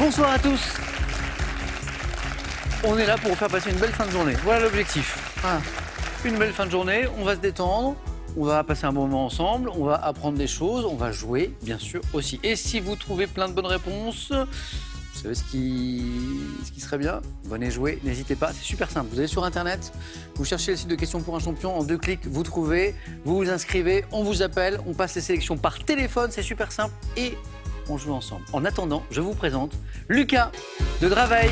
Bonsoir à tous. On est là pour vous faire passer une belle fin de journée. Voilà l'objectif. Voilà. Une belle fin de journée, on va se détendre, on va passer un bon moment ensemble, on va apprendre des choses, on va jouer, bien sûr, aussi. Et si vous trouvez plein de bonnes réponses, vous savez ce qui serait bien? Venez jouer, n'hésitez pas, c'est super simple. Vous allez sur Internet, vous cherchez le site de Questions pour un champion, en 2 clics, vous trouvez, vous vous inscrivez, on vous appelle, on passe les sélections par téléphone, c'est super simple, et on joue ensemble. En attendant, je vous présente Lucas de Draveil.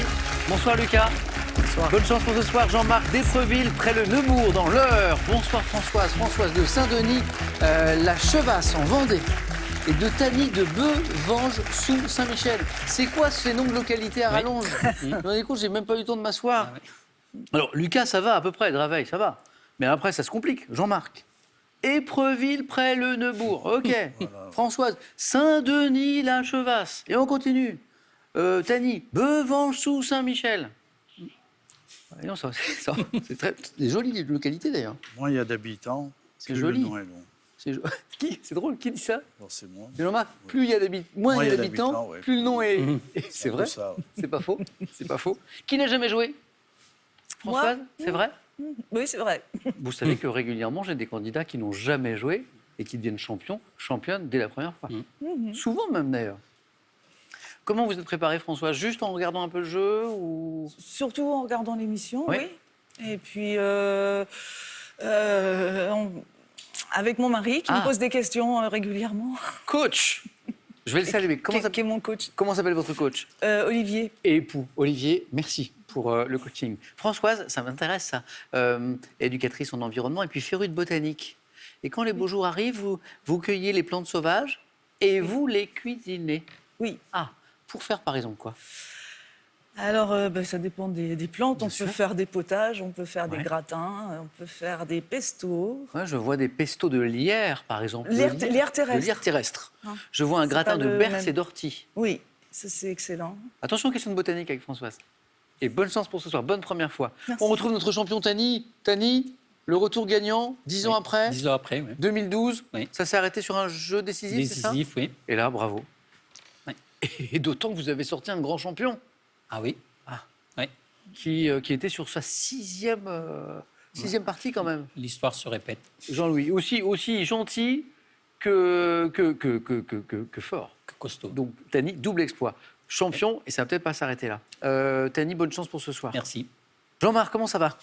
Bonsoir Lucas. Bonsoir. Bonne chance pour ce soir. Jean-Marc d'Épreville, près le Neubourg, dans l'Eure. Bonsoir Françoise. Françoise de Saint-Denis, la Chevasse, en Vendée. Et de Tani de Beuvange, sous Saint-Michel. C'est quoi ces noms de localités à rallonge? Vous vous rendez compte, j'ai même pas eu le temps de m'asseoir. Alors Lucas, ça va à peu près, Draveil, ça va. Mais après, ça se complique. Jean-Marc. Épreville, près le Neubourg. OK. Voilà. Françoise, Saint-Denis, la Chevasse. Et on continue. Tani, Beuvange, sous Saint-Michel. Et non, c'est très des jolies localités d'ailleurs. Moins il y a d'habitants, c'est plus joli. le nom est long. C'est drôle, qui dit ça? Bon, c'est moi. Jean-Marc, plus il y a d'habitants, moins il y a d'habitants, ouais. plus le nom est. C'est vrai. Ça, ouais. C'est pas faux. C'est pas faux. Qui n'a jamais joué? Françoise, c'est vrai? Oui, c'est vrai. Vous savez que régulièrement, j'ai des candidats qui n'ont jamais joué et qui deviennent championnes dès la première fois. Souvent même d'ailleurs. Comment vous êtes préparée, Françoise? Juste en regardant un peu le jeu ou... Surtout en regardant l'émission, oui. Et puis, avec mon mari qui me pose des questions régulièrement. Coach! Je vais le saluer. Qui est mon coach. Comment s'appelle votre coach? Olivier. Et époux. Olivier, merci pour le coaching. Françoise, ça m'intéresse, ça. Éducatrice en environnement et puis férue de botanique. Et quand les beaux jours arrivent, vous cueillez les plantes sauvages et vous les cuisinez. Oui. Ah, pour faire par exemple quoi? Alors, ça dépend des plantes. On peut faire des potages, on peut faire des Ouais. gratins, on peut faire des pestos. Ouais, je vois des pestos de lierre, par exemple. Lierre De terrestre. lierre terrestre. Hein. Je vois un C'est gratin pas de le berces même. et d'ortie. Oui, ça c'est excellent. Attention aux questions de botanique avec Françoise. Et bonne chance pour ce soir, bonne première fois. Merci. On retrouve notre champion Tani. Tani, le retour gagnant, 10 ans après. 10 ans après, oui. 2012, Oui. ça s'est arrêté sur un jeu décisif, c'est ça? Décisif, oui. Et là, bravo. Oui. Et d'autant que vous avez sorti un grand champion Ah oui. Oui. qui était sur sa sixième partie quand même. L'histoire se répète. Jean-Louis, aussi gentil que fort. Costaud. Donc Tani, double exploit. Champion, et ça va peut-être pas s'arrêter là. Tani, bonne chance pour ce soir. Merci. Jean-Marc, comment ça va?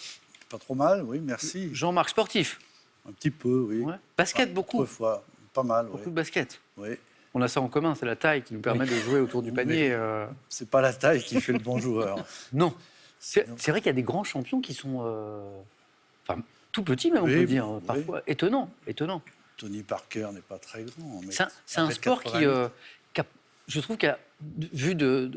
Pas trop mal, oui, merci. Jean-Marc, sportif. Un petit peu, oui. Ouais. Basket, beaucoup. Autrefois, pas mal, Beaucoup oui. de basket. Oui. On a ça en commun, c'est la taille qui nous permet de jouer autour du panier. C'est pas la taille qui fait le bon joueur. Non. C'est vrai qu'il y a des grands champions qui sont tout petits, même, on Oui, peut dire, oui. parfois. Étonnant. Tony Parker n'est pas très grand. Mais C'est un sport qui a, je trouve, vu de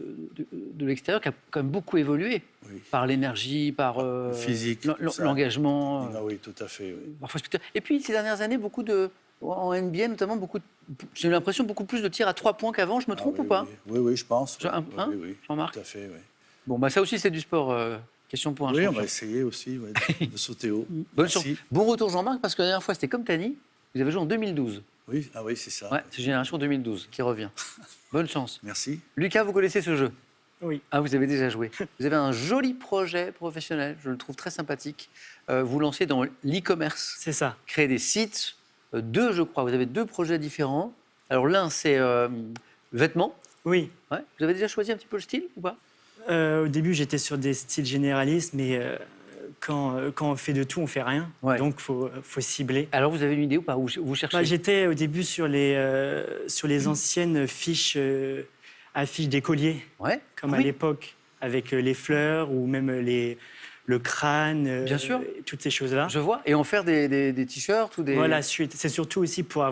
l'extérieur, qui a quand même beaucoup évolué. Oui. Par l'énergie, par Le physique, tout ça. l'engagement. Ah oui, tout à fait. Oui. Parfois spectaculaire. Et puis, ces dernières années, en NBA notamment, j'ai l'impression beaucoup plus de tirs à 3 points qu'avant. Je me trompe Ah oui, ou pas? Oui, je pense. Hein, Oui, Jean-Marc? tout à fait, oui. Bon, ça aussi, c'est du sport. Question pour un Oui, on champion. va essayer aussi de sauter haut. Bonne chance. Merci. Bon retour, Jean-Marc, parce que la dernière fois, c'était comme Tani. Vous avez joué en 2012. Oui, ah oui, c'est ça. Ouais, c'est Génération 2012 qui revient. Bonne chance. Merci. Lucas, vous connaissez ce jeu? Oui. Ah, vous avez déjà joué. Vous avez un joli projet professionnel, je le trouve très sympathique. Vous lancez dans l'e-commerce. C'est ça. Créer des sites, 2, je crois. Vous avez 2 projets différents. Alors l'un, c'est vêtements. Oui. Ouais. Vous avez déjà choisi un petit peu le style ou pas? Au début, j'étais sur des styles généralistes, mais quand on fait de tout, on fait rien. Ouais. Donc, faut cibler. Alors vous avez une idée ou pas? Vous cherchez? J'étais au début sur les anciennes affiches d'écoliers, Ouais. comme Ah à oui. l'époque, avec les fleurs ou même le crâne, Bien sûr. toutes ces choses-là. Je vois. Et en faire des t-shirts ou des... Voilà, c'est surtout aussi pour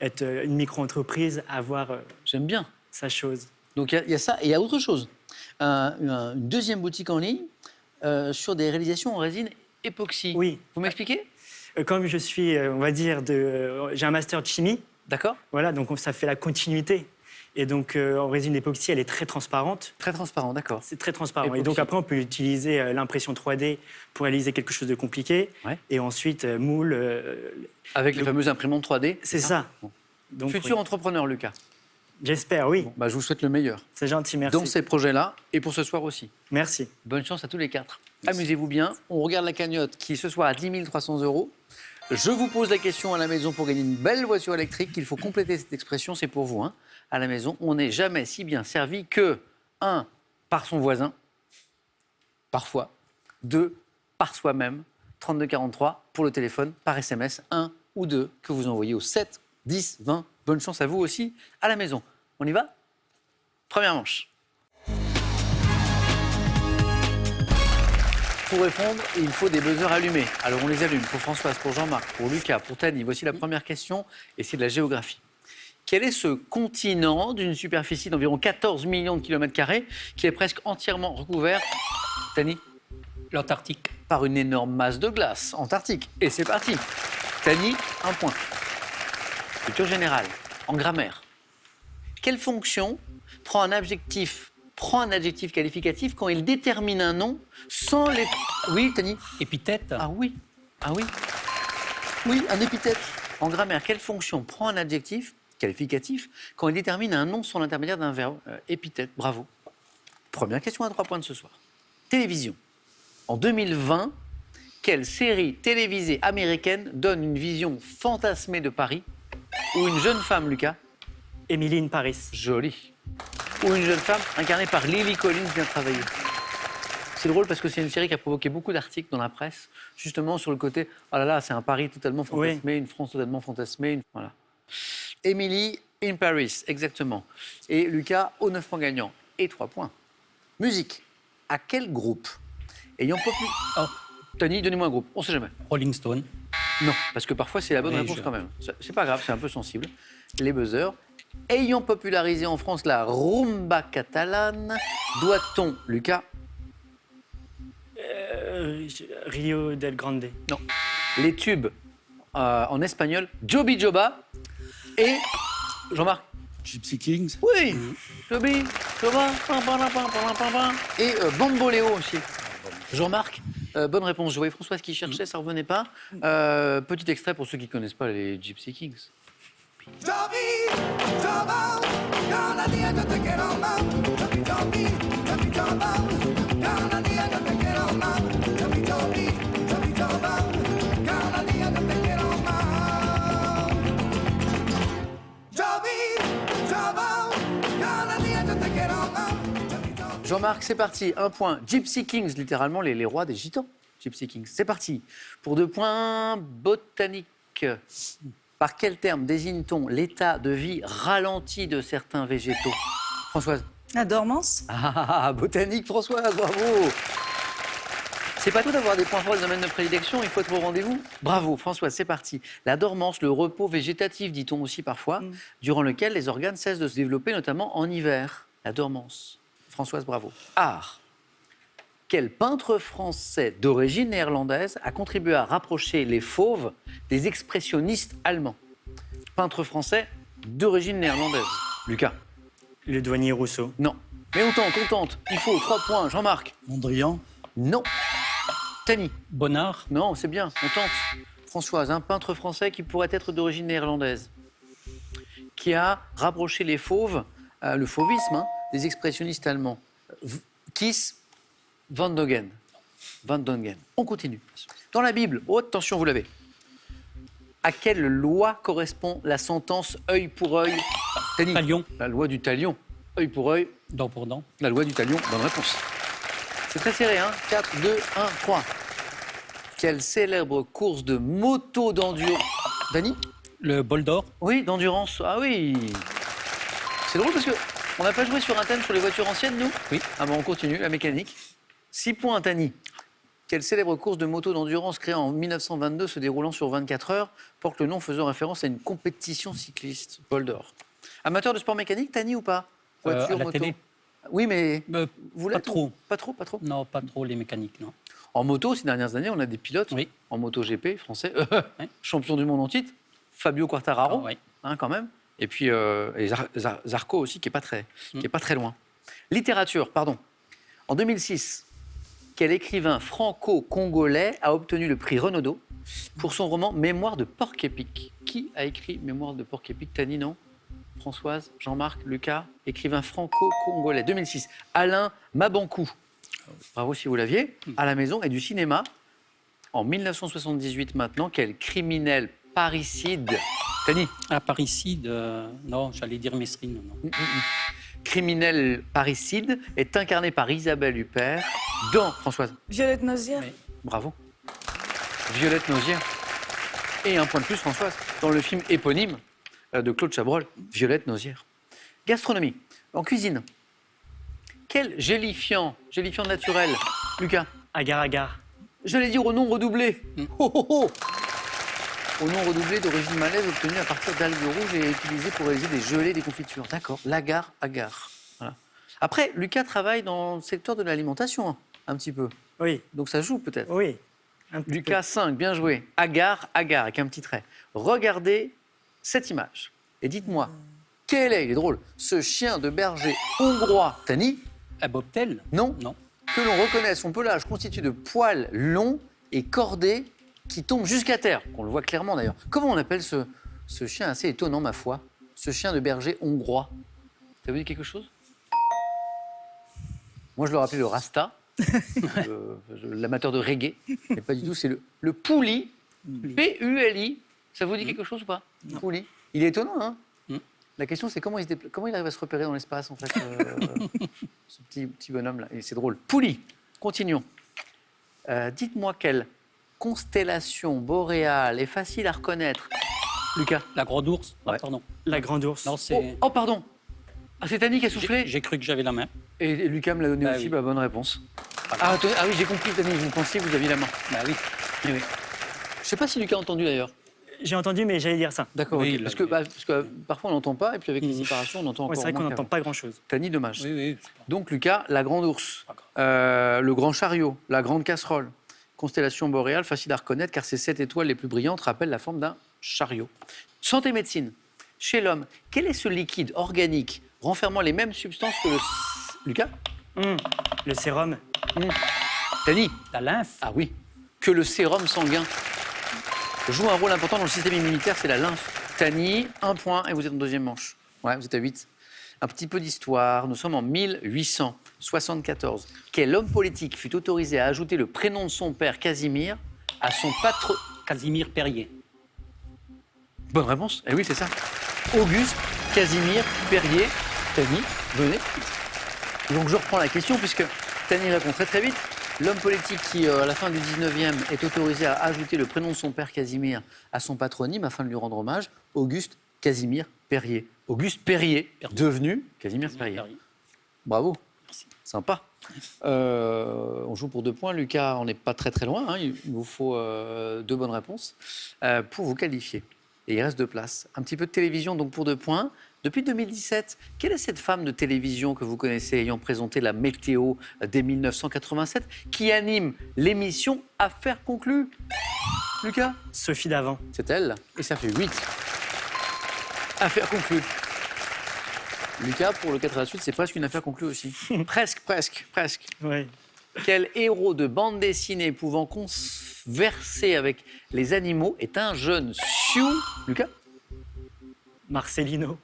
être une micro-entreprise, avoir J'aime bien. sa chose. Donc il y a ça. Et il y a autre chose. Une deuxième boutique en ligne sur des réalisations en résine époxy. Oui. Vous m'expliquez? Comme je suis, on va dire, j'ai un master de chimie. D'accord. Voilà, donc ça fait la continuité. Et donc, en résine époxy, elle est très transparente. Très transparent, d'accord. C'est très transparent. Époxy. Et donc, après, on peut utiliser l'impression 3D pour réaliser quelque chose de compliqué. Ouais. Et ensuite, moule. Avec les fameuses imprimantes 3D. C'est ça. Bon. Donc, Futur oui. entrepreneur, Lucas. J'espère, oui. Bah, je vous souhaite le meilleur C'est gentil, merci. dans ces projets-là et pour ce soir aussi. Merci. Bonne chance à tous les quatre. Amusez-vous bien. On regarde la cagnotte qui est ce soir à 10 300 €. Je vous pose la question à la maison pour gagner une belle voiture électrique. Il faut compléter cette expression, c'est pour vous. Hein. À la maison, on n'est jamais si bien servi que 1. Par son voisin, parfois. 2. Par soi-même. 3243 pour le téléphone, par SMS. 1 ou 2 que vous envoyez au 7 10 20. Bonne chance à vous aussi à la maison. On y va ? Première manche. Pour répondre, il faut des buzzers allumés. Alors on les allume pour Françoise, pour Jean-Marc, pour Lucas, pour Tani. Voici la première question et c'est de la géographie. Quel est ce continent d'une superficie d'environ 14 millions de kilomètres carrés qui est presque entièrement recouvert, Tani, L'Antarctique. par une énorme masse de glace antarctique? Et c'est parti. Tani, 1 point. Culture générale, en grammaire. Quelle fonction prend un adjectif qualificatif quand il détermine un nom sans les... Oui, Tani? Épithète. Ah oui, ah oui. Oui, un épithète. En grammaire, quelle fonction prend un adjectif qualificatif quand il détermine un nom sans l'intermédiaire d'un verbe? Épithète, bravo. Première question à 3 points de ce soir. Télévision. En 2020, quelle série télévisée américaine donne une vision fantasmée de Paris où une jeune femme, Lucas, Emily in Paris. jolie, où une jeune femme incarnée par Lily Collins vient travailler? C'est drôle parce que c'est une série qui a provoqué beaucoup d'articles dans la presse, justement sur le côté « Oh là là, c'est un Paris totalement fantasmé, une France totalement fantasmée. » Voilà. Emily in Paris, exactement. Et Lucas, aux 9 points gagnants et 3 points. Musique. À quel groupe ayant popularisé... Oh, Tani, donnez-moi un groupe, on ne sait jamais. Rolling Stone. Non, parce que parfois c'est la bonne Oui, réponse quand même. C'est pas grave, c'est un peu sensible. Les buzzers. Ayant popularisé en France la rumba catalane, doit-on, Lucas, Rio del Grande. non, les tubes en espagnol, Joby Joba et Jean-Marc? Gypsy Kings. Oui, Joby Joba, pam, pam, pam, pam, pam, pam. Et Bamboléo aussi. Jean-Marc, bonne réponse. Je voyais Françoise qui cherchait, ça ne revenait pas. Petit extrait pour ceux qui ne connaissent pas les Gypsy Kings. Jean-Marc, c'est parti. 1 point. Gypsy Kings, littéralement les rois des gitans. Gypsy Kings. C'est parti. Pour 2 points, botanique. Par quel terme désigne-t-on l'état de vie ralenti de certains végétaux? Françoise. La dormance. Ah, botanique, Françoise, bravo. C'est pas tout d'avoir des points forts dans le domaine de prédilection, il faut être au rendez-vous. Bravo, Françoise, c'est parti. La dormance, le repos végétatif, dit-on aussi parfois, durant lequel les organes cessent de se développer, notamment en hiver. La dormance. Françoise, bravo. Art. Quel peintre français d'origine néerlandaise a contribué à rapprocher les fauves des expressionnistes allemands? Peintre français d'origine néerlandaise. Lucas. Le douanier Rousseau. Non. Mais on tente. Il faut 3 points. Jean-Marc. Mondrian. Non. Tani. Bonnard. Non, c'est bien, on tente. Françoise, un peintre français qui pourrait être d'origine néerlandaise, qui a rapproché les fauves, le fauvisme, des expressionnistes allemands. Kiss, Van Dongen. On continue. Dans la Bible, oh, attention, vous l'avez. À quelle loi correspond la sentence œil pour œil? Tani. Talion. La loi du talion. Œil pour œil. Dent pour dent. La loi du talion, bonne réponse. C'est très serré, hein. 4, 2, 1, 3. Quelle célèbre course de moto d'endurance? Dani? Le bol d'or. Oui, d'endurance. Ah oui. C'est drôle parce qu'on n'a pas joué sur un thème sur les voitures anciennes, nous? Oui. Ah bon, on continue, la mécanique. 6 points, Tani. Quelle célèbre course de moto d'endurance créée en 1922 se déroulant sur 24 heures porte le nom faisant référence à une compétition cycliste? Bol d'or. Amateur de sport mécanique, Tani, ou pas? Voiture, à la moto. télé. Oui, mais vous Pas l'êtes trop. ou- Pas trop. Non, pas trop les mécaniques, non. En moto, ces dernières années, on a des pilotes Oui. en moto GP français, Oui. champion du monde en titre, Fabio Quartararo, Ah, oui. quand même, et puis et Zarco aussi, qui est pas très loin. Littérature, pardon. En 2006, quel écrivain franco-congolais a obtenu le prix Renaudot pour son roman Mémoire de Porc-Épic? Qui a écrit Mémoire de Porc-Épic? Tani, non? Françoise, Jean-Marc, Lucas, écrivain franco-congolais, 2006. Alain Mabankou. Bravo si vous l'aviez. À la maison et du cinéma. En 1978 maintenant, quel criminel parricide. Tani. À parricide, non, j'allais dire Mesrine. Non. Criminel parricide est incarné par Isabelle Huppert dans Françoise. Violette Nozière. Mais- Bravo. Violette Nozière. Et un point de plus, Françoise, dans le film éponyme de Claude Chabrol, Violette Nozière. Gastronomie. En cuisine. Quel gélifiant naturel, Lucas? Agar-agar. J'allais dire au nom redoublé. Oh, oh, oh. Au nom redoublé d'origine malaise obtenu à partir d'algues rouges et utilisé pour réaliser des gelées, des confitures. D'accord. L'agar-agar. Voilà. Après, Lucas travaille dans le secteur de l'alimentation, hein, un petit peu. Oui, Donc ça joue peut-être. oui. Un petit Lucas 5, bien joué. Agar, avec un petit trait. Regardez cette image et dites-moi, quel est, il est drôle, ce chien de berger hongrois, Tani, À Bobtel? non, Non. que l'on reconnaît son pelage constitué de poils longs et cordés qui tombent jusqu'à terre, qu'on le voit clairement d'ailleurs. Comment on appelle ce chien assez étonnant, ma foi? Ce chien de berger hongrois. Ça vous dit quelque chose? Moi, je le rappelais le Rasta, l'amateur de reggae, mais pas du tout, c'est le Pouli, P-U-L-I. Ça vous dit quelque chose ou pas? Pouli. Il est étonnant, hein? La question, c'est comment il arrive à se repérer dans l'espace, en fait, ce petit bonhomme-là. Et c'est drôle. Pouli, continuons. Dites-moi quelle constellation boréale est facile à reconnaître, Lucas? La Grande Ourse? Ah, Ouais. pardon. La grande ours. Non, c'est. Oh, pardon. Ah, c'est Tani qui a soufflé. J'ai cru que j'avais la main. Et Lucas me l'a donné Bah aussi, oui. bah, bonne réponse. Ah, attendez, ah oui, j'ai compris, Tani, vous pensiez que vous aviez la main. Bah oui. Eh oui. Je sais pas si Lucas a entendu d'ailleurs. J'ai entendu, mais j'allais dire ça. D'accord, Oui, ok. il parce que parfois on n'entend pas, et puis avec les séparations, on entend Ouais, encore c'est vrai qu'on moins n'entend qu'avant. pas grand-chose. Tani, dommage. Oui, oui. Donc Lucas, la grande ours, D'accord. le grand chariot, la grande casserole, constellation boréale, facile à reconnaître car ces 7 étoiles les plus brillantes rappellent la forme d'un chariot. Santé médecine. Chez l'homme, quel est ce liquide organique renfermant les mêmes substances que le... Lucas? Le sérum. Tani? La lymphe? Ah oui, que le sérum sanguin joue un rôle important dans le système immunitaire, c'est la lymphe. Tani, 1 point et vous êtes en deuxième manche. Ouais, vous êtes à 8. Un petit peu d'histoire, nous sommes en 1874. Quel homme politique fut autorisé à ajouter le prénom de son père, Casimir, à son patron... Casimir Perrier. Bonne réponse. Eh oui, c'est ça. Auguste, Casimir, Perrier, Tani, venez. Donc je reprends la question puisque Tani répond très très vite. L'homme politique qui, à la fin du 19e, est autorisé à ajouter le prénom de son père Casimir à son patronyme afin de lui rendre hommage, Auguste Casimir Perrier. Auguste Perrier, devenu Casimir Perrier. Bravo. Merci. Sympa. On joue pour 2 points. Lucas, on n'est pas très très loin. Hein. Il vous faut 2 bonnes réponses pour vous qualifier. Et il reste 2 places. Un petit peu de télévision, donc pour 2 points. Depuis 2017, quelle est cette femme de télévision que vous connaissez ayant présenté la météo dès 1987 qui anime l'émission Affaires conclues? Lucas? Sophie Davant. C'est elle. Et ça fait 8. Affaires conclues. Lucas, pour le 4 à la suite, c'est presque une affaire conclue aussi. Presque. Ouais. Quel héros de bande dessinée pouvant converser avec les animaux est un jeune Sioux, Lucas, Marcelino.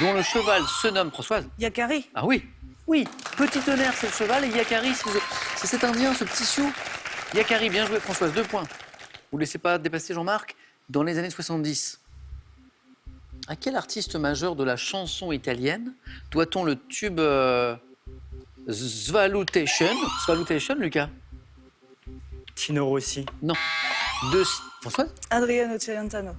dont le cheval se nomme Françoise? Yakari. Ah oui, Petit tonnerre, c'est le cheval, et Yakari, c'est cet Indien, ce petit Sioux. Yakari, bien joué Françoise, 2 points. Vous ne laissez pas dépasser Jean-Marc. Dans les années 70, à quel artiste majeur de la chanson italienne doit-on le tube Svalutation, Lucas? Tino Rossi. Non. Françoise? Adriano Celentano.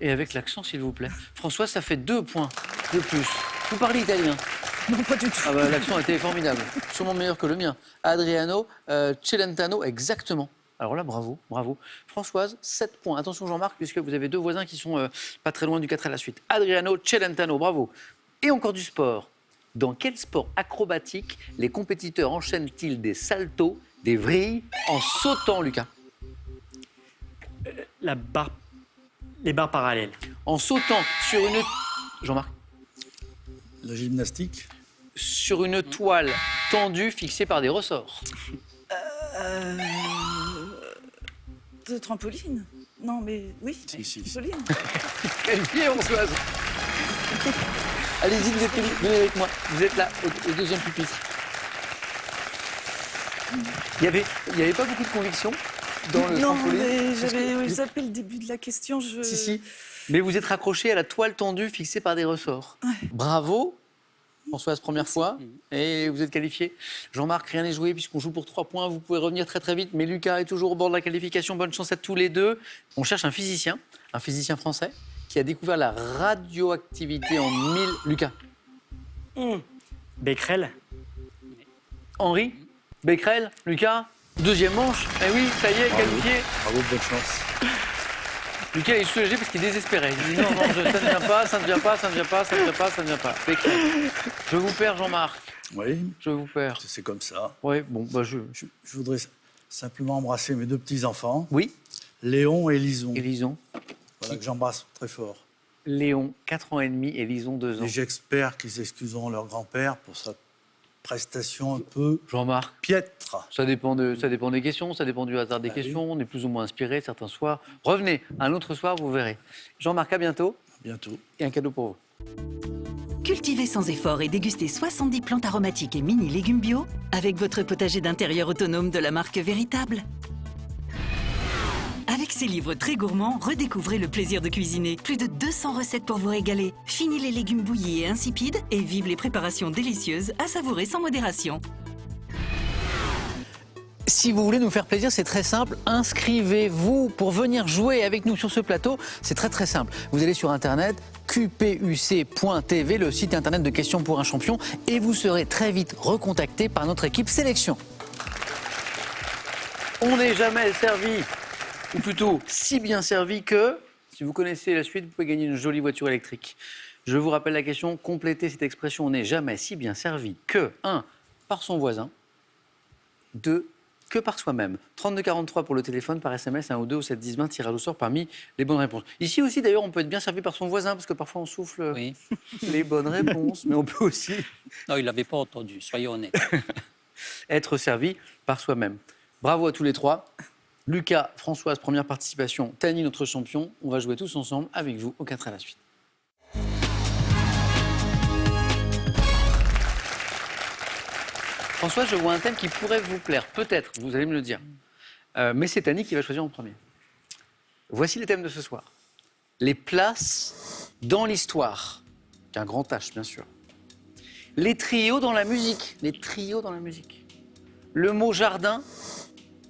Et avec l'accent, s'il vous plaît. Françoise, ça fait 2 points de plus. Vous parlez italien? Non, pas du tout. Ah bah, l'accent était formidable. Sûrement meilleur que le mien. Adriano Celentano, exactement. Alors là, bravo. Françoise, 7 points. Attention Jean-Marc, puisque vous avez 2 voisins qui sont pas très loin du 4 à la suite. Adriano Celentano, bravo. Et encore du sport. Dans quel sport acrobatique les compétiteurs enchaînent-ils des saltos, des vrilles, en sautant, Lucas? Les barres parallèles. En sautant sur une... Jean-Marc? La gymnastique. Sur une toile tendue fixée par des ressorts. De trampoline. Non, mais oui. Si. Trampoline. Qualifié, Françoise. Allez-y, venez avec moi. Vous êtes là, au deuxième pupitre. Il y avait pas beaucoup de conviction dans le Non, trampoline. mais Parce que- j'avais zappé le début de la question. Si. Mais vous êtes raccroché à la toile tendue fixée par des ressorts. Bravo, Françoise, première fois. Et vous êtes qualifié. Jean-Marc, rien n'est joué puisqu'on joue pour 3 points. Vous pouvez revenir très très vite. Mais Lucas est toujours au bord de la qualification. Bonne chance à tous les deux. On cherche un physicien français, qui a découvert la radioactivité en 1000... Lucas. Becquerel. Henri. Becquerel. Lucas. Deuxième manche. Eh oui, ça y est, qualifié. Bravo, bonne chance. Lucas est soulagé parce qu'il est désespéré. Il dit non, ça ne vient pas, ça ne vient pas, ça ne vient pas, ça ne vient pas, ça ne vient pas. Becquerel. Je vous perds, Jean-Marc. Oui, Je vous perds. c'est comme ça. Oui, bon, bah Je voudrais simplement embrasser mes 2 petits-enfants, Oui, Léon et Lison. Élison. Voilà, que j'embrasse très fort. Léon, 4 ans et demi, et Lison, 2 ans. Et j'espère qu'ils excuseront leur grand-père pour sa prestation un peu Jean-Marc, piètre. ça dépend des questions, ça dépend du hasard des questions. On est plus ou moins inspiré certains soirs. Revenez, un autre soir, vous verrez. Jean-Marc, à bientôt. À bientôt. Et un cadeau pour vous. Cultivez sans effort et dégustez 70 plantes aromatiques et mini légumes bio avec votre potager d'intérieur autonome de la marque Véritable. Avec ces livres très gourmands, redécouvrez le plaisir de cuisiner. Plus de 200 recettes pour vous régaler. Fini les légumes bouillis et insipides et vive les préparations délicieuses à savourer sans modération. Si vous voulez nous faire plaisir, c'est très simple. Inscrivez-vous pour venir jouer avec nous sur ce plateau. C'est très très simple. Vous allez sur Internet, qpuc.tv, le site Internet de Questions pour un champion, et vous serez très vite recontacté par notre équipe sélection. On n'est jamais servi, ou plutôt si bien servi que, si vous connaissez la suite, vous pouvez gagner une jolie voiture électrique. Je vous rappelle la question, complétez cette expression, on n'est jamais si bien servi que 1. Par son voisin, 2. Que par soi-même. 3243 pour le téléphone, par SMS, 1 ou 2 ou 7 10 20, tirage au sort parmi les bonnes réponses. Ici aussi, d'ailleurs, on peut être bien servi par son voisin, parce que parfois on souffle Oui. les bonnes réponses, mais on peut aussi Non, il n'avait pas entendu, soyez honnête. être servi par soi-même. Bravo à tous les trois. Lucas, Françoise, première participation. Tani, notre champion. On va jouer tous ensemble avec vous au 4 à la suite. Françoise, je vois un thème qui pourrait vous plaire. Peut-être, vous allez me le dire. Mais c'est Tani qui va choisir en premier. Voici les thèmes de ce soir. Les places dans l'histoire. C'est un grand H, bien sûr. Les trios dans la musique. Les trios dans la musique. Le mot jardin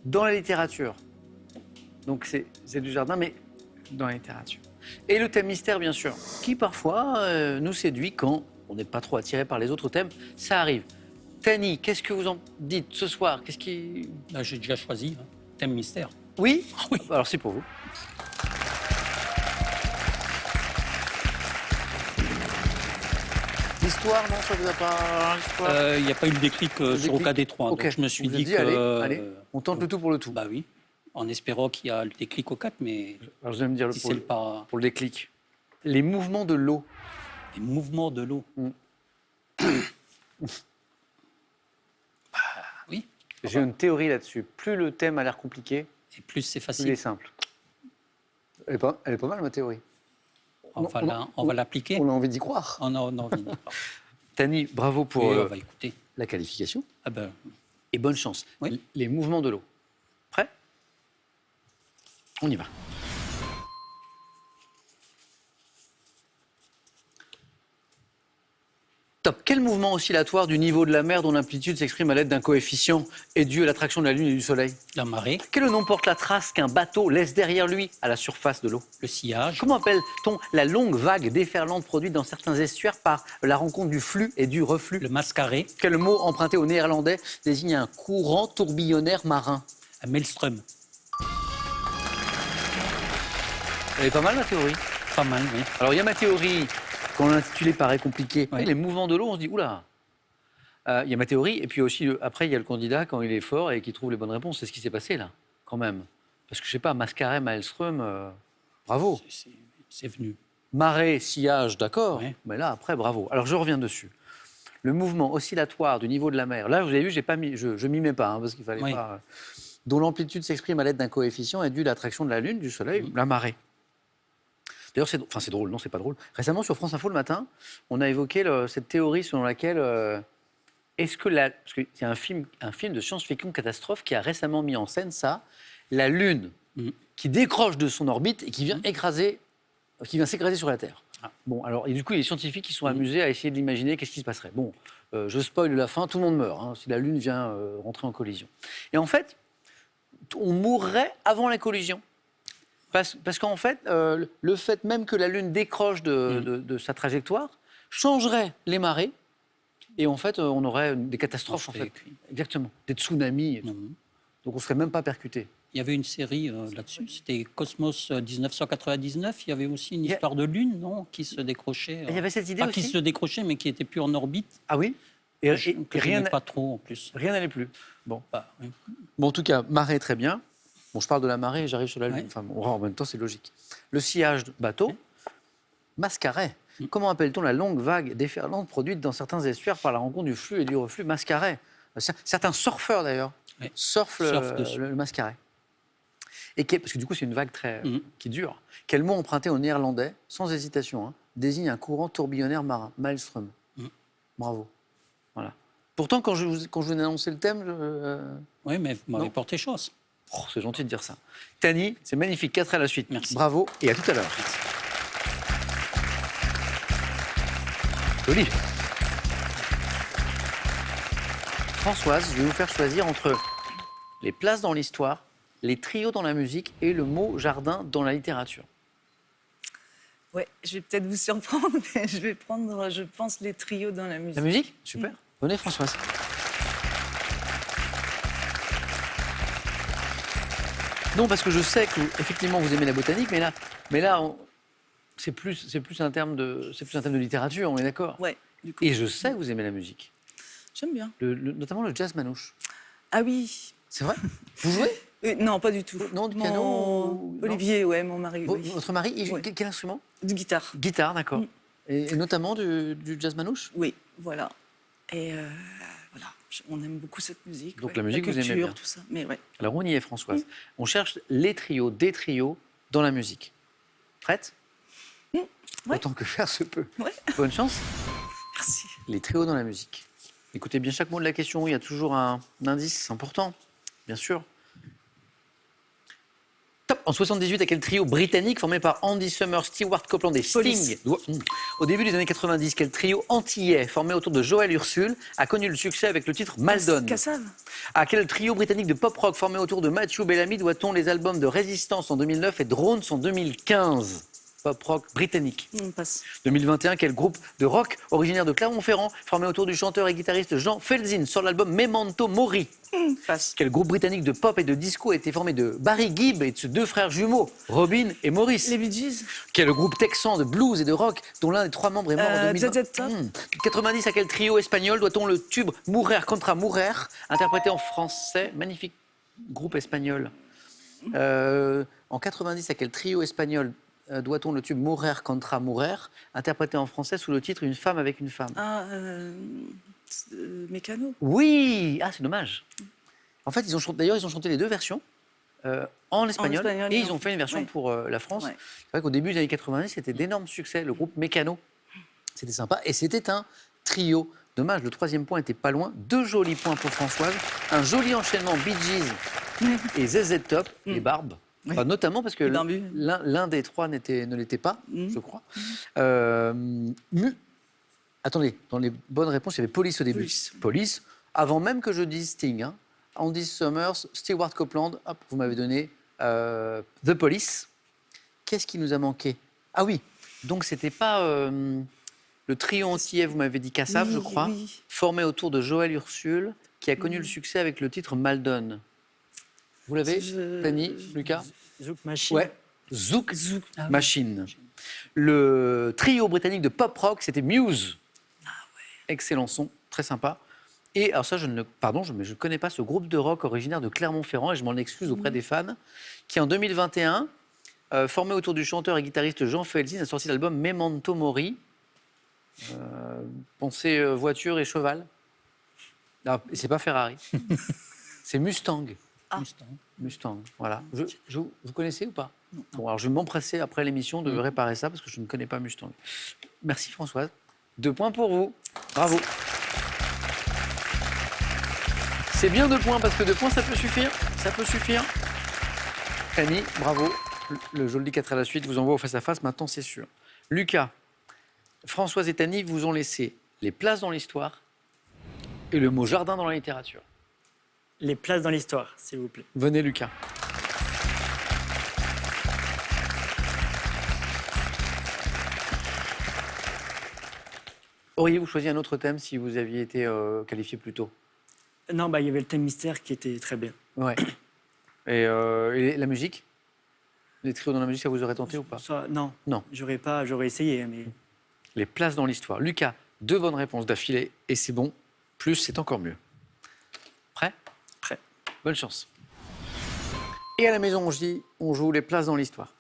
dans la littérature. Donc c'est du jardin, mais dans la littérature. Et le thème mystère, bien sûr, qui parfois nous séduit quand on n'est pas trop attiré par les autres thèmes. Ça arrive. Tani, qu'est-ce que vous en dites ce soir? Qu'est-ce qui... Là, j'ai déjà choisi, hein. Thème mystère. Oui? Oui. Alors c'est pour vous. L'histoire, non, ça vous a pas... l'histoire Il n'y a pas eu le déclic sur déclic. Ok. OKD3, donc je me suis Vous vous dit êtes que... allez, on tente le tout pour le tout. Bah oui, en espérant qu'il y a le déclic au 4, mais Alors je vais me dire si pour, c'est le pas... pour le déclic. Les mouvements de l'eau. Les mouvements de l'eau. Oui, J'ai une théorie là-dessus. Plus le thème a l'air compliqué, et plus c'est plus il est facile. simple. Elle est pas mal, ma théorie. On va l'appliquer. On a envie d'y croire. On a envie de Tani, bravo pour on va écouter. la qualification. Ah ben, Et bonne chance. Oui. Les mouvements de l'eau. Prêt? On y va. Top. Quel mouvement oscillatoire du niveau de la mer dont l'amplitude s'exprime à l'aide d'un coefficient est dû à l'attraction de la Lune et du Soleil? la marée, Quel nom porte la trace qu'un bateau laisse derrière lui à la surface de l'eau? le sillage, Comment appelle-t-on la longue vague déferlante produite dans certains estuaires par la rencontre du flux et du reflux? le mascaré, Quel mot emprunté au néerlandais désigne un courant tourbillonnaire marin? un maelstrom. Elle est pas mal, ma théorie. Pas mal, oui. Alors, il y a ma théorie, quand l'intitulé paraît compliqué. Oui. Les mouvements de l'eau, on se dit, oula. Il y a ma théorie, et puis aussi, après, il y a le candidat, quand il est fort et qui trouve les bonnes réponses. C'est ce qui s'est passé, là, quand même. Parce que, je sais pas, Mascaret, Maelström, bravo. C'est venu. Marée, sillage, d'accord. Oui. Mais là, après, bravo. Alors, je reviens dessus. Le mouvement oscillatoire du niveau de la mer. Là, vous avez vu, j'ai pas mis, je m'y mets pas, hein, parce qu'il fallait Oui. pas. Dont l'amplitude s'exprime à l'aide d'un coefficient est dû à l'attraction de la Lune, du Soleil, la marée. D'ailleurs, c'est drôle, non, c'est pas drôle. Récemment, sur France Info le matin, on a évoqué cette théorie selon laquelle parce qu'il y a un film de science-fiction catastrophe qui a récemment mis en scène ça, la Lune qui décroche de son orbite et qui vient s'écraser sur la Terre. Bon, alors, et du coup, il y a des scientifiques qui sont amusés à essayer d'imaginer qu'est-ce qui se passerait. Bon, je spoil la fin, tout le monde meurt hein, si la Lune vient rentrer en collision. Et en fait, on mourrait avant la collision. Parce qu'en fait, le fait même que la Lune décroche de sa trajectoire changerait les marées. Et en fait, on aurait des catastrophes, en fait. Exactement. Des tsunamis. Et tout. Donc, on ne serait même pas percuté. Il y avait une série là-dessus, c'était Cosmos 1999. Il y avait aussi une histoire de Lune, non, qui se décrochait. Il y avait cette idée pas aussi. qui se décrochait, mais qui était plus en orbite. Ah oui. Et rien pas trop en plus. Rien n'allait plus. Bon. Oui. Bon, en tout cas, marée, très bien. Bon, je parle de la marée et j'arrive sur la Lune. Ouais. Enfin, en même temps, c'est logique. Le sillage de bateau, mascaret. Comment appelle-t-on la longue vague déferlante produite dans certains estuaires par la rencontre du flux et du reflux mascaret? Certains surfeurs, d'ailleurs, surfent le mascaret. Parce que du coup, c'est une vague qui dure. Quel mot emprunté au néerlandais, sans hésitation, hein, désigne un courant tourbillonnaire marin, maelstrom. Bravo. Voilà. Pourtant, quand je vous ai annoncé le thème... Oui, mais vous m'avez Non. porté chance. Oh, c'est gentil de dire ça. Tani, c'est magnifique. 4 à la suite. Merci. Bravo et à tout à l'heure. Joli. Françoise, je vais vous faire choisir entre les places dans l'histoire, les trios dans la musique et le mot jardin dans la littérature. Ouais, je vais peut-être vous surprendre, mais je vais prendre, je pense, les trios dans la musique. La musique? Super. Venez, Françoise. Non, parce que je sais que effectivement vous aimez la botanique, mais là, c'est plus un terme de littérature, on est d'accord. Ouais, du coup. Et je sais que vous aimez la musique, J'aime bien. notamment le jazz manouche. Ah oui. C'est vrai? Vous jouez? Non, pas du tout. Non, du piano ou- Olivier, ouais, mon mari. Oui. Votre mari, il joue Ouais. quel instrument? De guitare. Guitare, d'accord. Et notamment du jazz manouche? Oui, voilà. Et voilà, on aime beaucoup cette musique. Donc ouais. la musique, vous aimez culture, bien. tout ça. Mais ouais. Alors on y est, Françoise. On cherche les trios, des trios dans la musique. Prête? Ouais. Autant que faire se peut. Ouais. Bonne chance. Merci. Les trios dans la musique. Écoutez bien chaque mot de la question, il y a toujours un indice important, bien sûr. Top. En 78, à quel trio britannique formé par Andy Summers, Stewart Copeland et Sting? Au début des années 90, quel trio antillais formé autour de Joël Ursule a connu le succès avec le titre Maldon? Cassave. À quel trio britannique de pop-rock formé autour de Matthew Bellamy doit-on les albums de Résistance en 2009 et Drones en 2015? Pop-rock britannique. On passe. 2021, quel groupe de rock originaire de Clermont-Ferrand formé autour du chanteur et guitariste Jean Felzin sur l'album Memento Mori? Passe. Quel groupe britannique de pop et de disco a été formé de Barry Gibb et de ses deux frères jumeaux, Robin et Maurice? Les Bee Gees. Quel groupe texan de blues et de rock dont l'un des 3 membres est mort en 2020? ZZ Top. 90, à quel trio espagnol doit-on le tube Mujer contra Mujer, interprété en français? Magnifique groupe espagnol. En 90, à quel trio espagnol doit-on le tube Mujer contra Mujer, interprété en français sous le titre Une femme avec une femme? Ah, Mécano. Oui! Ah, c'est dommage. En fait, ils ont chanté les deux versions en espagnol espagnol et et ils en- ont fait une version ouais. pour la France. Ouais. C'est vrai qu'au début des années 90, c'était d'énormes succès, le groupe Mécano. C'était sympa et c'était un trio. Dommage, le 3e point était pas loin. 2 jolis points pour Françoise. Un joli enchaînement Bee Gees et ZZ Top, les Barbes. Enfin, notamment parce que Les barbus. l'un des 3 ne l'était pas, je crois. Attendez, dans les bonnes réponses, il y avait Police au début. Police, avant même que je dise Sting. Hein. Andy Summers, Stewart Copeland, hop, vous m'avez donné The Police. Qu'est-ce qui nous a manqué? Ah oui, donc c'était pas le trio antillais, vous m'avez dit Cassave, Oui, je crois, oui. formé autour de Joël Ursule, qui a connu le succès avec le titre Maldon. Vous l'avez, Tani, Lucas? Zouk Machine. Ouais, Zouk Machine. Le trio britannique de pop rock, c'était Muse. Excellent son, très sympa. Et alors ça, je ne connais pas ce groupe de rock originaire de Clermont-Ferrand, et je m'en excuse auprès des fans, qui en 2021, formé autour du chanteur et guitariste Jean Felzin, a sorti l'album Memento Mori. Pensez voiture et cheval. Ah, et c'est pas Ferrari, c'est Mustang. Ah. Mustang, voilà. Vous connaissez ou pas? Bon, alors je vais m'empresser après l'émission de réparer ça parce que je ne connais pas Mustang. Merci Françoise. 2 points pour vous. Bravo. C'est bien 2 points parce que 2 points ça peut suffire. Ça peut suffire. Fanny, bravo. Le joli 4 à la suite vous envoie au face-à-face, maintenant c'est sûr. Lucas, Françoise et Tani vous ont laissé les places dans l'histoire et le mot jardin dans la littérature. Les places dans l'histoire, s'il vous plaît. Venez Lucas. Auriez-vous choisi un autre thème si vous aviez été qualifié plus tôt? Non, il y avait le thème mystère qui était très bien. Ouais. Et la musique? Les trios dans la musique, ça vous aurait tenté ou pas? Ça, non. Non. J'aurais essayé, mais... Les places dans l'histoire. Lucas, 2 bonnes réponses d'affilée et c'est bon. Plus, c'est encore mieux. Prêt? Prêt. Bonne chance. Et à la maison, on joue les places dans l'histoire.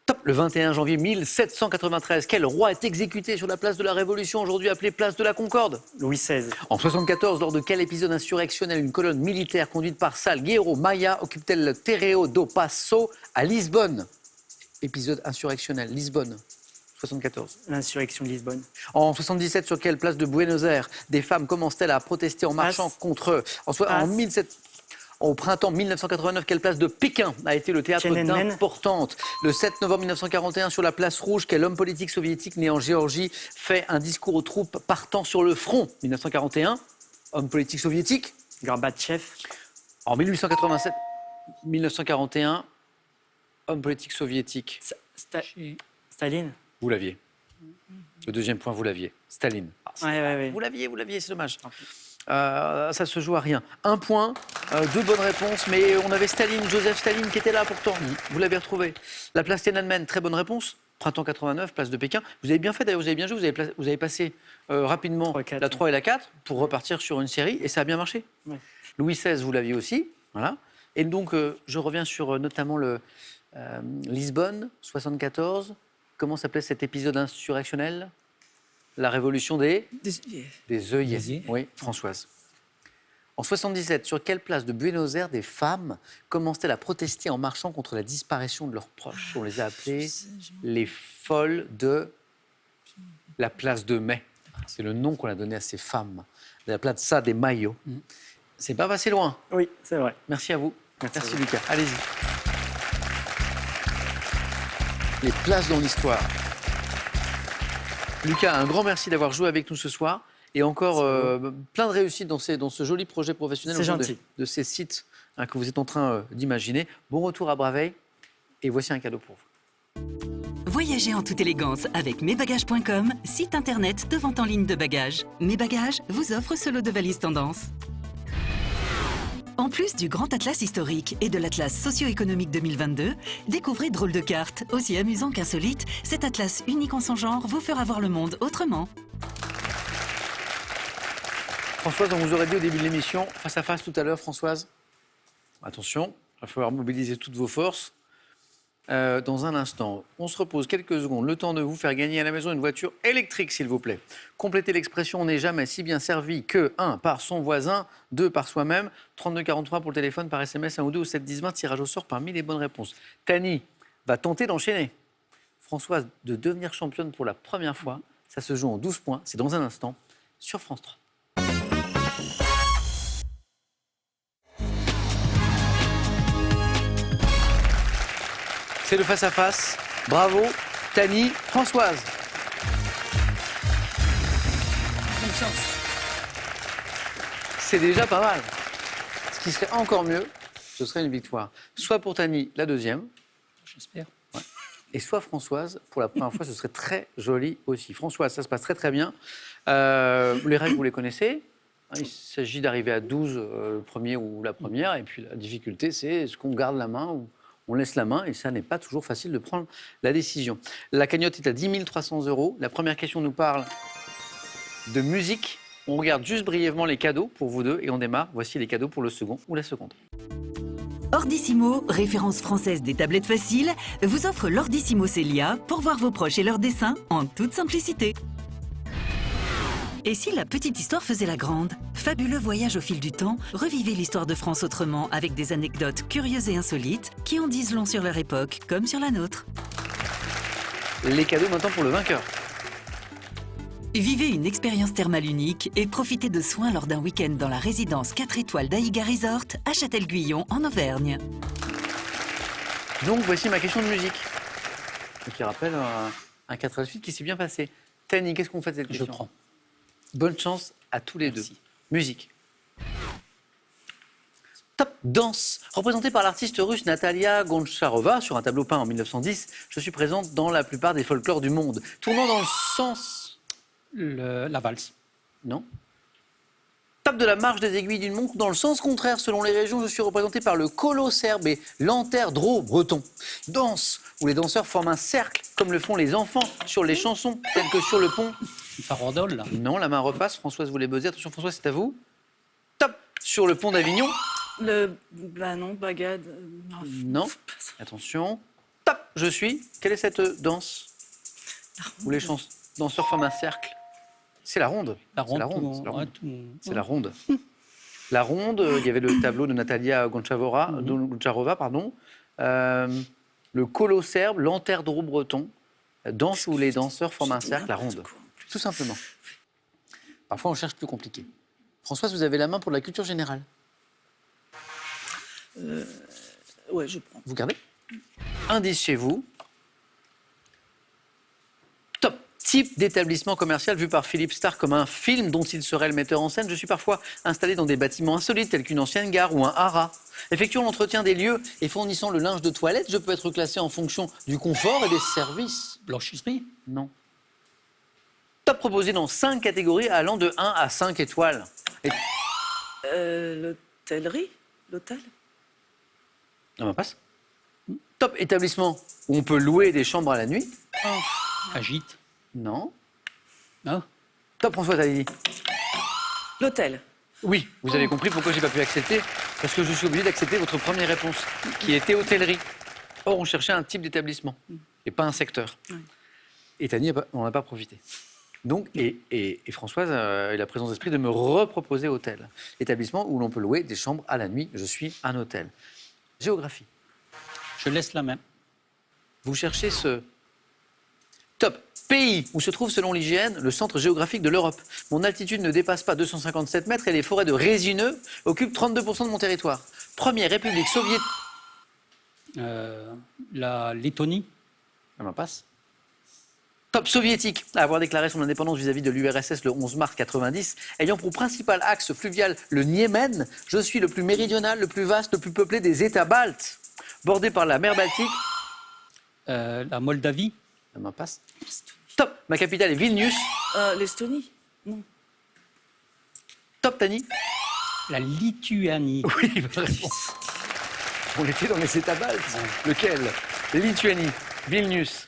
Top. Le 21 janvier 1793, quel roi est exécuté sur la place de la Révolution, aujourd'hui appelée place de la Concorde? Louis XVI. En 74, lors de quel épisode insurrectionnel une colonne militaire conduite par Salgueiro Maia occupe-t-elle le Terreiro do Passo à Lisbonne? Épisode insurrectionnel, Lisbonne, 74. L'insurrection de Lisbonne. En 77, sur quelle place de Buenos Aires des femmes commencent-elles à protester en marchant contre... Au printemps 1989, quelle place de Pékin a été le théâtre Tiananmen. d'importante? Le 7 novembre 1941, sur la place Rouge, quel homme politique soviétique né en Géorgie fait un discours aux troupes partant sur le front? 1941, homme politique soviétique. Gorbatchev. En 1887, 1941, homme politique soviétique. Staline. Vous l'aviez. Le deuxième point, vous l'aviez. Staline. Ouais. Vous l'aviez, c'est dommage. Ça se joue à rien. 1 point, 2 bonnes réponses, mais on avait Staline, Joseph Staline qui était là pourtant. Vous l'avez retrouvé. La place Tiananmen, très bonne réponse. Printemps 89, place de Pékin. Vous avez bien fait d'ailleurs, vous avez bien joué, vous avez passé rapidement 3 et 4, la 3 et la 4 pour repartir sur une série et ça a bien marché. Ouais. Louis XVI, vous l'aviez aussi. Voilà. Et donc, je reviens sur notamment le Lisbonne, 74. Comment s'appelait cet épisode insurrectionnel? La révolution des œillets. Oui, Françoise. En 77, sur quelle place de Buenos Aires des femmes commencent-elles à protester en marchant contre la disparition de leurs proches? On les a appelées les folles de la place de Mai. C'est le nom qu'on a donné à ces femmes. La Plaza de Mayo. C'est pas passé loin. Oui, c'est vrai. Merci à vous. Merci Merci à vous. Lucas. Allez-y. Les places dans l'histoire. Lucas, un grand merci d'avoir joué avec nous ce soir et encore plein de réussites dans ce joli projet professionnel C'est autour gentil. de ces sites que vous êtes en train d'imaginer. Bon retour à Braveil et voici un cadeau pour vous. Voyagez en toute élégance avec mesbagages.com, site internet de vente en ligne de bagages. Mes Bagages vous offre ce lot de valises tendance. En plus du grand atlas historique et de l'atlas socio-économique 2022, découvrez Drôle de carte. Aussi amusant qu'insolite, cet atlas unique en son genre vous fera voir le monde autrement. Françoise, on vous aurait dit au début de l'émission, face à face tout à l'heure, Françoise. Attention, il va falloir mobiliser toutes vos forces. Dans un instant, on se repose quelques secondes, le temps de vous faire gagner à la maison une voiture électrique, s'il vous plaît. Complétez l'expression « on n'est jamais si bien servi que 1 par son voisin, 2 par soi-même ». 3243 pour le téléphone, par SMS 1 ou 2 ou 7 10 20, tirage au sort parmi les bonnes réponses. Tani va tenter d'enchaîner. Françoise, de devenir championne pour la première fois, ça se joue en 12 points, c'est dans un instant, sur France 3. C'est le face-à-face. Bravo, Tani, Françoise. C'est déjà pas mal. Ce qui serait encore mieux, ce serait une victoire. Soit pour Tani, la deuxième. J'espère. Et soit Françoise, pour la première fois, ce serait très joli aussi. Françoise, ça se passe très très bien. Les règles, vous les connaissez. Il s'agit d'arriver à 12, le premier ou la première. Et puis la difficulté, c'est est-ce qu'on garde la main ou on laisse la main, et ça n'est pas toujours facile de prendre la décision. La cagnotte est à 10 300 €. La première question nous parle de musique. On regarde juste brièvement les cadeaux pour vous deux et on démarre. Voici les cadeaux pour le second ou la seconde. Ordissimo, référence française des tablettes faciles, vous offre l'Ordissimo Célia pour voir vos proches et leurs dessins en toute simplicité. Et si la petite histoire faisait la grande? Fabuleux voyage au fil du temps, revivez l'histoire de France autrement avec des anecdotes curieuses et insolites qui en disent long sur leur époque comme sur la nôtre. Les cadeaux maintenant pour le vainqueur. Vivez une expérience thermale unique et profitez de soins lors d'un week-end dans la résidence 4 étoiles d'Aïga Resort à Châtel-Guyon en Auvergne. Donc voici ma question de musique. Qui rappelle un 4 à la suite qui s'est bien passé. Tani, qu'est-ce qu'on fait de cette Je question? prends. Bonne chance à tous les Merci. deux. Musique. Top danse. Représentée par l'artiste russe Natalia Goncharova sur un tableau peint en 1910, je suis présente dans la plupart des folklores du monde. Tournant dans le sens... La valse. Non. Top de la marche des aiguilles d'une montre dans le sens contraire. Selon les régions, je suis représenté par le colo serbe et l'anterdro breton. Danse, où les danseurs forment un cercle, comme le font les enfants sur les chansons, telles que sur le pont. Une farandole, là. Non, la main repasse. Françoise voulait buzzer. Attention, Françoise, c'est à vous. Top sur le pont d'Avignon. Bah non, bagade. Non. Attention. Top, je suis. Quelle est cette danse où les danseurs forment un cercle? C'est la ronde. La C'est la ronde, ronde. C'est la ronde. C'est la ouais. ronde. La ronde, il y avait le tableau de Natalia Goncharova, le colo serbe, l'anterdro breton, danse où les danseurs forment un cercle, la ronde. Tout simplement. Parfois, on cherche plus compliqué. Françoise, vous avez la main pour la culture générale. Ouais, je prends. Vous gardez? Indice chez vous. Top. Type d'établissement commercial vu par Philippe Stark comme un film dont il serait le metteur en scène. Je suis parfois installé dans des bâtiments insolites tels qu'une ancienne gare ou un haras. Effectuant l'entretien des lieux et fournissant le linge de toilette, je peux être classé en fonction du confort et des services. Blanchisserie. Non. Top proposé dans 5 catégories allant de 1 à 5 étoiles. Et... L'hôtellerie? L'hôtel? On passe. Top établissement où on peut louer des chambres à la nuit. Agite. Non. Ah. Top Françoise, allez-y. L'hôtel. Oui, vous avez compris pourquoi j'ai pas pu accepter. Parce que je suis obligé d'accepter votre première réponse, qui était hôtellerie. Or, on cherchait un type d'établissement, et pas un secteur. Oui. Et Tani, on n'a pas profité. Donc, et Françoise a eu la présence d'esprit de me reproposer hôtel. Établissement où l'on peut louer des chambres à la nuit. Je suis un hôtel. Géographie. Je laisse la main. Vous cherchez ce top pays où se trouve, selon l'IGN, le centre géographique de l'Europe. Mon altitude ne dépasse pas 257 mètres et les forêts de résineux occupent 32% de mon territoire. Première république soviétique. La Lettonie. Ça m'en passe. Top soviétique à avoir déclaré son indépendance vis-à-vis de l'URSS le 11 mars 90, ayant pour principal axe fluvial le Niémen, je suis le plus méridional, le plus vaste, le plus peuplé des États baltes. Bordé par la mer Baltique. La Moldavie. Ça m'en passe. Top, ma capitale est Vilnius. L'Estonie? Non. Top, Tani. La Lituanie. Oui, bonne réponse. On était dans les États baltes. Lequel? Lituanie, Vilnius.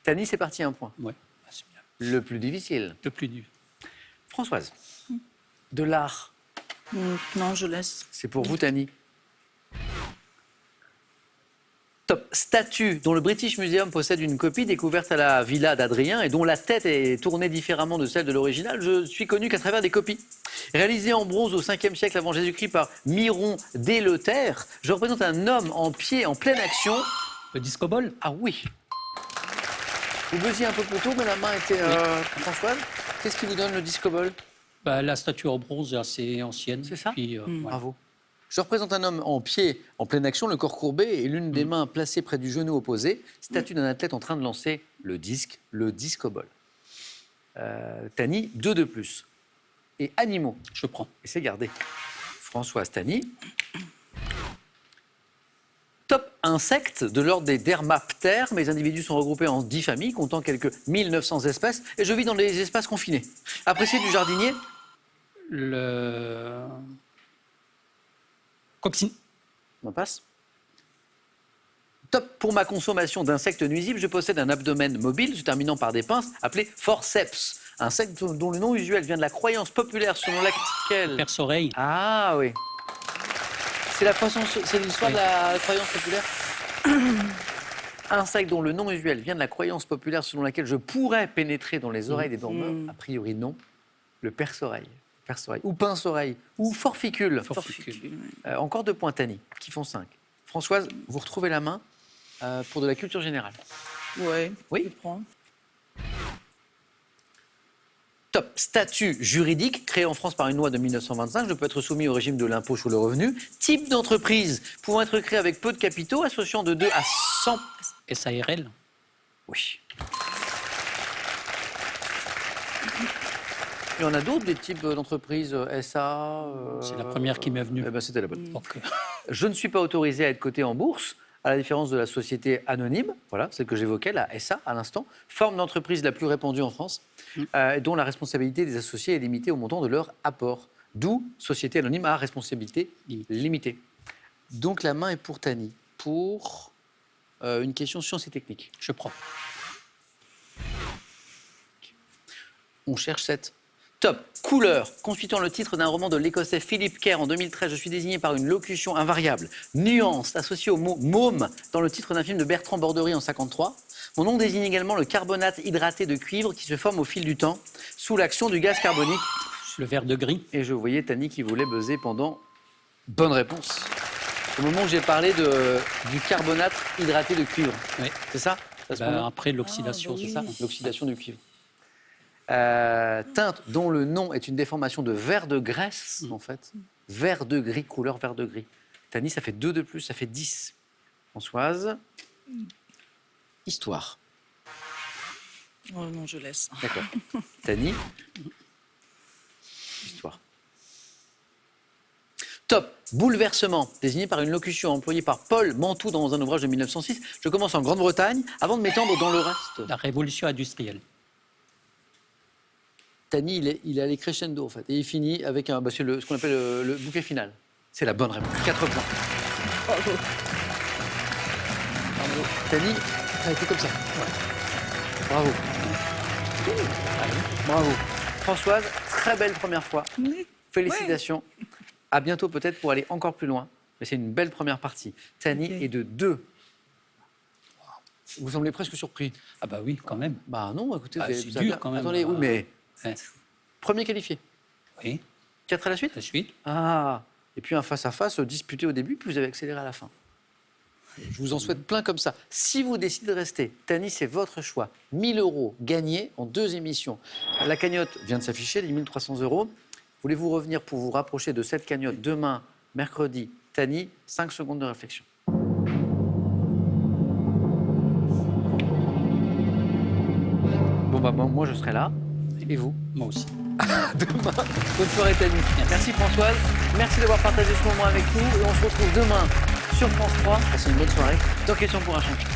Tani, c'est parti, un point. Ouais, ah, c'est bien. Le plus difficile. Le plus dur. Françoise, de l'art. Non, je laisse. C'est pour vous, Tani. Top. Statue dont le British Museum possède une copie découverte à la villa d'Adrien et dont la tête est tournée différemment de celle de l'original. Je suis connu qu'à travers des copies. Réalisée en bronze au 5e siècle avant Jésus-Christ par Miron d'Eleuther, je représente un homme en pied, en pleine action. Le disco ball. Ah oui. Vous buzziez un peu plus tôt, mais la main était Françoise. Qu'est-ce qui vous donne le disco ball? La statue en bronze est assez ancienne. C'est ça? Puis, ouais. Bravo. Je représente un homme en pied, en pleine action, le corps courbé et l'une des mains placée près du genou opposé. Statue d'un athlète en train de lancer le disco ball. Tani, 2 de plus. Et animaux. Je prends. Et c'est gardé. Françoise, Tani. Top insectes de l'ordre des dermaptères. Mes individus sont regroupés en 10 familles, comptant quelques 1900 espèces. Et je vis dans des espaces confinés. Apprécié du jardinier. Le coccinelle. On passe. Top pour ma consommation d'insectes nuisibles, je possède un abdomen mobile se terminant par des pinces appelé forceps. Insecte dont le nom usuel vient de la croyance populaire selon laquelle... Perce-oreille. Ah oui. C'est l'histoire de la croyance populaire. Insecte dont le nom usuel vient de la croyance populaire selon laquelle je pourrais pénétrer dans les oreilles des dormeurs. A priori non. Le perce-oreille. Perce-oreille. Ou pince-oreille. Ou forficule. Forficule. Encore 2 points, Tani, qui font 5. Françoise, vous retrouvez la main pour de la culture générale. Ouais, Oui. je prends. Top. Statut juridique créé en France par une loi de 1925. Je peux être soumis au régime de l'impôt sur le revenu. Type d'entreprise pouvant être créé avec peu de capitaux, associant de 2 à 100. SARL. Oui. Il y en a d'autres, des types d'entreprises SA. C'est la première qui m'est venue. Eh ben, c'était la bonne. Donc, Je ne suis pas autorisé à être coté en bourse, à la différence de la société anonyme, voilà, celle que j'évoquais, la SA à l'instant, forme d'entreprise la plus répandue en France, dont la responsabilité des associés est limitée au montant de leur apport. D'où société anonyme à responsabilité limitée. Donc la main est pour Tani, pour une question sciences et techniques. je prends. On cherche 7. Top. Couleur. Constituant le titre d'un roman de l'Écossais Philip Kerr en 2013, je suis désigné par une locution invariable. Nuance, associée au mot môme dans le titre d'un film de Bertrand Borderie en 1953. Mon nom désigne également le carbonate hydraté de cuivre qui se forme au fil du temps sous l'action du gaz carbonique. Le vert de gris. Et je voyais Tani qui voulait buzzer pendant. Bonne réponse. Au moment où j'ai parlé du carbonate hydraté de cuivre. Oui. C'est ça, ça se prononce Après l'oxydation, Ah, bah c'est ça. oui. L'oxydation du cuivre. Teinte dont le nom est une déformation de vert de graisse, en fait. Vert de gris, couleur vert de gris. Tani, ça fait 2 de plus, ça fait 10. Françoise. Histoire. Oh non, je laisse. D'accord. Tani. Histoire. Top. Bouleversement, désigné par une locution employée par Paul Mantoux dans un ouvrage de 1906. Je commence en Grande-Bretagne avant de m'étendre dans le reste. La révolution industrielle. Tani, il est allé crescendo, en fait. Et il finit avec ce qu'on appelle le bouquet final. C'est la bonne réponse. 4 points. Bravo. Bravo. Tani, ça a été comme ça. Bravo. Bravo. Françoise, très belle première fois. Oui. Félicitations. À bientôt peut-être pour aller encore plus loin. Mais c'est une belle première partie. Tani Ok. est de 2. Vous semblez presque surpris. Ah bah oui, quand même. Bah non, écoutez, Ah, vous avez- c'est vous avez- dur quand même. Attendez, oui, mais Ouais. premier qualifié. Oui, 4 à la suite. la suite. Ah, et puis un face-à-face disputé au début, puis vous avez accéléré à la fin. Je vous en souhaite plein comme ça. Si vous décidez de rester, Tani, c'est votre choix. 1 000 € gagnés en 2 émissions. La cagnotte vient de s'afficher, les 1 300 €. Voulez-vous revenir pour vous rapprocher de cette cagnotte demain, mercredi? Tani, 5 secondes de réflexion. Bon, bah, moi, je serai là. Et vous? Moi aussi. Demain. Bonne soirée, Tani. Merci Françoise. Merci d'avoir partagé ce moment avec nous. Et on se retrouve demain sur France 3. Passez une bonne soirée. Dans Question pour un champion.